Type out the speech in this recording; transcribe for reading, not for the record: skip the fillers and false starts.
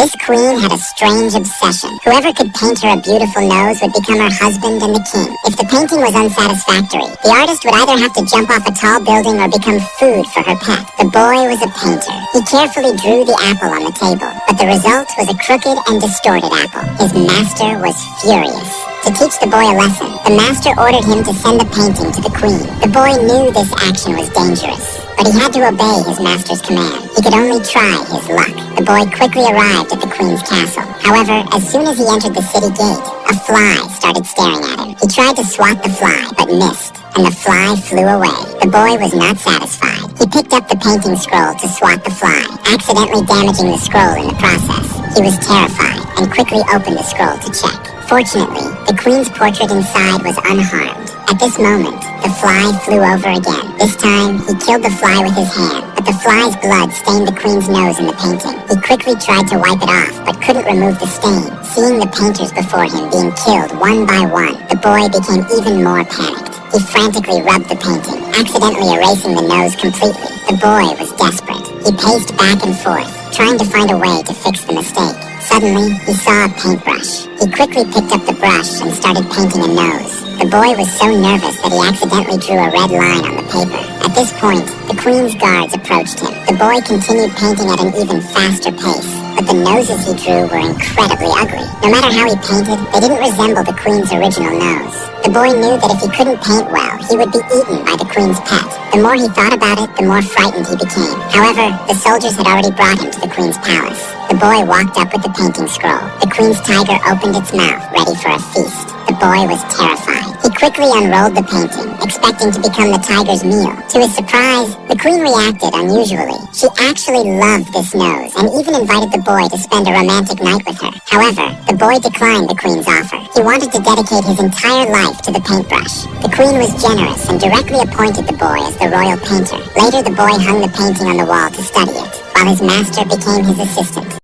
This queen had a strange obsession. Whoever could paint her a beautiful nose would become her husband and the king. If the painting was unsatisfactory, the artist would either have to jump off a tall building or become food for her pet. The boy was a painter. He carefully drew the apple on the table, but the result was a crooked and distorted apple. His master was furious. To teach the boy a lesson, the master ordered him to send the painting to the queen. The boy knew this action was dangerous, but he had to obey his master's command. He could only try his luck. The boy quickly arrived at the queen's castle. However, as soon as he entered the city gate, a fly started staring at him. He tried to swat the fly, but missed, and the fly flew away. The boy was not satisfied. He picked up the painting scroll to swat the fly, accidentally damaging the scroll in the process. He was terrified and quickly opened the scroll to check. Fortunately, the queen's portrait inside was unharmed. At this moment, the fly flew over again. This time, he killed the fly with his hand, but the fly's blood stained the queen's nose in the painting. He quickly tried to wipe it off, but couldn't remove the stain. Seeing the painters before him being killed one by one, the boy became even more panicked. He frantically rubbed the painting, accidentally erasing the nose completely. The boy was desperate. He paced back and forth, trying to find a way to fix the mistake. Suddenly, he saw a paintbrush. He quickly picked up the brush and started painting a nose. The boy was so nervous that he accidentally drew a red line on the paper. At this point, the queen's guards approached him. The boy continued painting at an even faster pace, but the noses he drew were incredibly ugly. No matter how he painted, they didn't resemble the queen's original nose. The boy knew that if he couldn't paint well, he would be eaten by the queen's pet. The more he thought about it, the more frightened he became. However, the soldiers had already brought him to the queen's palace. The boy walked up with the painting scroll. The queen's tiger opened its mouth, ready for a feast. The boy was terrified. He quickly unrolled the painting, expecting to become the tiger's meal. To his surprise, the queen reacted unusually. She actually loved this nose, and even invited the boy to spend a romantic night with her. However, the boy declined the queen's offer. He wanted to dedicate his entire life to the paintbrush. The queen was generous and directly appointed the boy as the royal painter. Later, the boy hung the painting on the wall to study it, while his master became his assistant.